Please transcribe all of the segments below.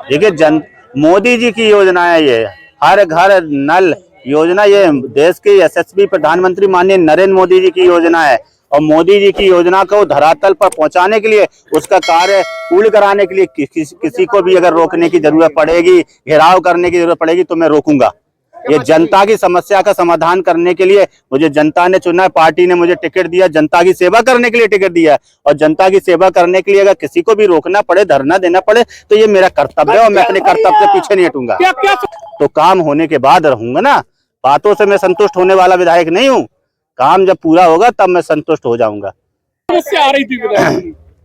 देखिए मोदी जी की योजना है ये, हर घर नल योजना, ये देश के यशस्वी प्रधानमंत्री माननीय नरेंद्र मोदी जी की योजना है। और मोदी जी की योजना को धरातल पर पहुंचाने के लिए, उसका कार्य पूर्ण कराने के लिए किसी को भी अगर रोकने की जरूरत पड़ेगी, घेराव करने की जरूरत पड़ेगी, तो मैं रोकूंगा। ये जनता की समस्या का समाधान करने के लिए मुझे जनता ने चुना है, पार्टी ने मुझे टिकट दिया, जनता की सेवा करने के लिए टिकट दिया है। और जनता की सेवा करने के लिए अगर किसी को भी रोकना पड़े, धरना देना पड़े, तो ये मेरा कर्तव्य है और मैं अपने कर्तव्य से पीछे नहीं हटूंगा। तो काम होने के बाद रहूंगा ना, बातों से मैं संतुष्ट होने वाला विधायक नहीं हूँ। काम जब पूरा होगा तब मैं संतुष्ट हो जाऊंगा। आ रही थी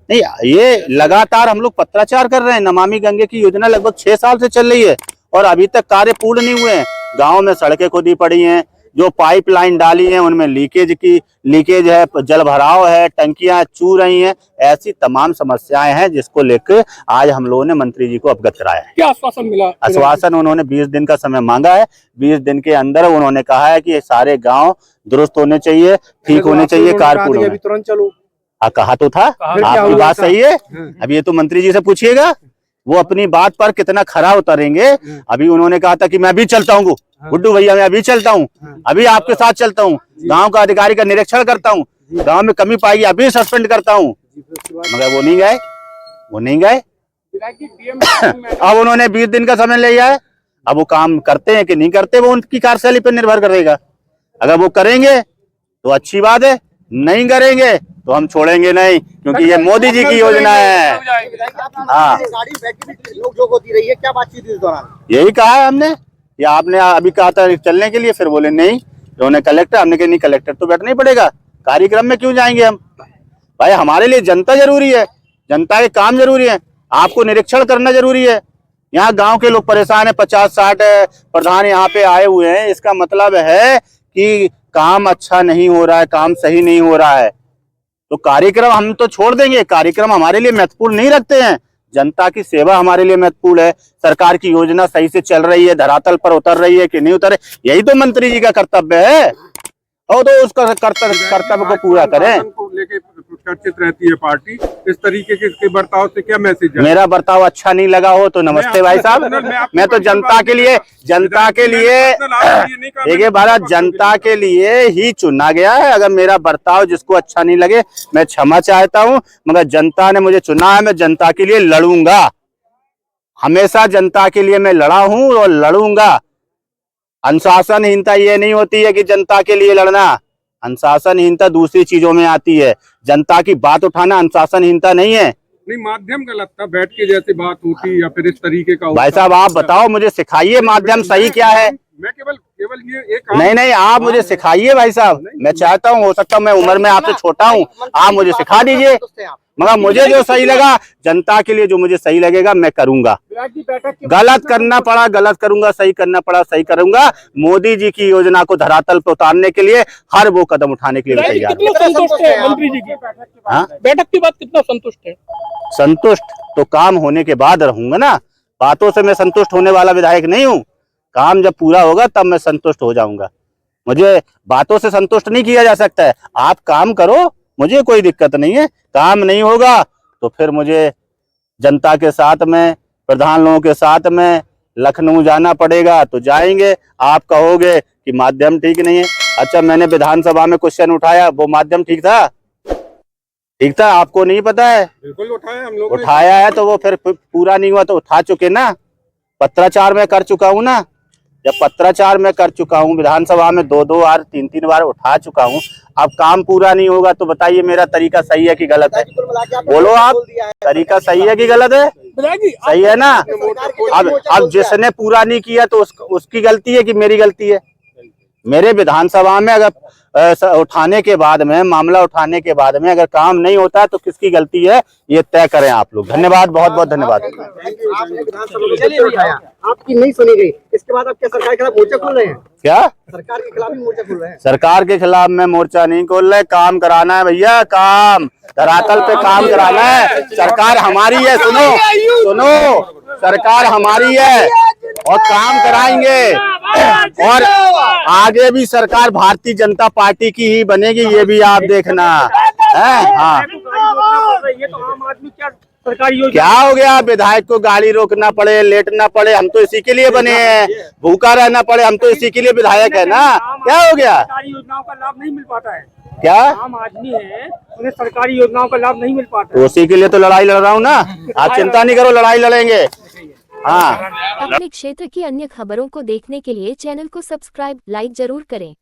नहीं, ये लगातार हम लोग पत्राचार कर रहे हैं। नमामि गंगे की योजना लगभग 6 साल से चल रही है और अभी तक कार्य पूर्ण नहीं हुए हैं। गांव में सड़कें खोदी पड़ी हैं, जो पाइपलाइन डाली हैं उनमें लीकेज है, जल भराव है, टंकियां चू रही हैं। ऐसी तमाम समस्याएं हैं जिसको लेकर आज हम लोगों ने मंत्री जी को अवगत कराया है। क्या आश्वासन मिला? आश्वासन उन्होंने 20 दिन का समय मांगा है। 20 दिन के अंदर उन्होंने कहा है कि सारे गाँव दुरुस्त होने चाहिए, ठीक होने चाहिए, कारपूर्ण होने। तुरंत चलो, कहा तो था, आपकी बात सही है। अब ये तो मंत्री जी से पूछिएगा, वो अपनी बात पर कितना खरा उतरेंगे। अभी उन्होंने कहा था कि मैं अभी चलता हूँ गुड्डू भैया, मैं अभी चलता हूँ, अभी आपके साथ चलता हूँ, गांव का अधिकारी का निरीक्षण करता हूँ, गांव में कमी पाएगी अभी सस्पेंड करता हूँ, मगर वो नहीं गए। अब उन्होंने 20 दिन का समय लिया है। अब वो काम करते हैं कि नहीं करते, वो उनकी कार्यशैली पर निर्भर करेगा। अगर वो करेंगे तो अच्छी बात है, नहीं करेंगे तो हम छोड़ेंगे नहीं, क्योंकि ये मोदी जी की योजना है। हाँ, होती रही है, क्या बातचीत इस दौरान? यही कहा है हमने, या आपने अभी कहा था चलने के लिए, फिर बोले नहीं, उन्होंने कलेक्टर, हमने कहा नहीं कलेक्टर तो बैठना ही पड़ेगा, कार्यक्रम में क्यों जाएंगे हम? भाई हमारे लिए जनता जरूरी है, जनता के काम जरूरी है, आपको निरीक्षण करना जरूरी है। यहाँ गांव के लोग परेशान है, 50-60 प्रधान यहाँ पे आए हुए हैं, इसका मतलब है कि काम अच्छा नहीं हो रहा है, काम सही नहीं हो रहा है। तो कार्यक्रम हम तो छोड़ देंगे, कार्यक्रम हमारे लिए महत्वपूर्ण नहीं रखते हैं। जनता की सेवा हमारे लिए महत्वपूर्ण है। सरकार की योजना सही से चल रही है, धरातल पर उतर रही है कि नहीं उतर, यही तो मंत्री जी का कर्तव्य है। और तो उसका कर्तव्य को पूरा करें। लेके चर्चित रहती है पार्टी, इस तरीके के बर्ताव से क्या मैसेज है? मेरा बर्ताव अच्छा नहीं लगा हो तो नमस्ते भाई साहब, मैं तो जनता के लिए देखिए भारत जनता के लिए ही चुना गया है। अगर मेरा बर्ताव जिसको अच्छा नहीं लगे, मैं क्षमा चाहता हूं, मगर जनता ने मुझे चुना है, मैं जनता के लिए लड़ूंगा। हमेशा जनता के लिए मैं लड़ा हूं और लड़ूंगा। अनुशासनहीनता ये नहीं होती है कि जनता के लिए लड़ना, अनुशासनहीनता दूसरी चीजों में आती है। जनता की बात उठाना अनुशासनहीनता नहीं है। नहीं, माध्यम गलत था, बैठ के जैसे बात होती या फिर इस तरीके का। भाई साहब आप बताओ, मुझे सिखाइए माध्यम सही क्या है। मैं केवल ये एक नहीं, आप मुझे सिखाइए भाई साहब, मैं चाहता हूँ, हो सकता है मैं उम्र में आपसे छोटा हूँ, आप मुझे सिखा दीजिए, मगर मुझे जो सही लगा, जनता के लिए जो मुझे सही लगेगा मैं करूंगा। गलत करना पड़ा गलत करूंगा, सही करना पड़ा सही करूंगा। मोदी जी की योजना को धरातल पर उतारने के लिए हर वो कदम उठाने के लिए तैयार। कितना संतुष्ट है मंत्री जी की बैठक के बाद? कितना संतुष्ट है? संतुष्ट तो काम होने के बाद रहूंगा ना, बातों से मैं संतुष्ट होने वाला विधायक नहीं हूँ। काम जब पूरा होगा तब मैं संतुष्ट हो जाऊंगा। मुझे बातों से संतुष्ट नहीं किया जा सकता है। आप काम करो, मुझे कोई दिक्कत नहीं है। काम नहीं होगा तो फिर मुझे जनता के साथ में, प्रधान लोगों के साथ में लखनऊ जाना पड़ेगा, तो जाएंगे। आप कहोगे कि माध्यम ठीक नहीं है, अच्छा मैंने विधानसभा में क्वेश्चन उठाया, वो माध्यम ठीक था? ठीक था, आपको नहीं पता है? बिल्कुल उठाया, हम लोग उठाया है, तो वो फिर पूरा नहीं हुआ तो उठा चुके ना। पत्राचार में कर चुका हूँ ना, जब पत्राचार में कर चुका हूँ, विधानसभा में 2-2 बार 3-3 बार उठा चुका हूँ। अब काम पूरा नहीं होगा तो बताइए मेरा तरीका सही है कि गलत है? बोलो आप, तरीका सही है कि गलत है? सही है ना। अब जिसने पूरा नहीं किया तो उसकी गलती है कि मेरी गलती है? मेरे विधानसभा में अगर उठाने के बाद में, मामला उठाने के बाद में अगर काम नहीं होता तो किसकी गलती है, ये तय करें आप लोग। धन्यवाद, बहुत बहुत धन्यवाद। आपकी नहीं सुनी गई, इसके बाद आप क्या सरकार के खिलाफ मोर्चा खोल रहे हैं? क्या सरकार के खिलाफ ही मोर्चा खोल रहे हैं? सरकार के खिलाफ में मोर्चा नहीं खोल रहे, काम कराना है भैया, काम धरातल पे काम कराना है। सरकार हमारी है, सुनो, सरकार हमारी है और काम कराएंगे। और आगे भी सरकार भारतीय जनता पार्टी की ही बनेगी, ये भी आप देखना है। हाँ, ये तो आम आदमी क्या सरकारी योजना क्या हो गया, विधायक को गाड़ी रोकना पड़े, लेटना पड़े, हम तो इसी के लिए बने हैं, भूखा रहना पड़े, हम तो इसी के लिए विधायक है ना। क्या हो गया, सरकारी योजनाओं का लाभ नहीं मिल पाता है। क्या आम आदमी है, उन्हें सरकारी योजनाओं का लाभ नहीं मिल पाता तो उसी के लिए तो लड़ाई लड़ रहा हूँ ना। आप चिंता नहीं करो, लड़ाई लड़ेंगे। हाँ, अपने क्षेत्र की अन्य खबरों को देखने के लिए चैनल को सब्सक्राइब, लाइक जरूर करें।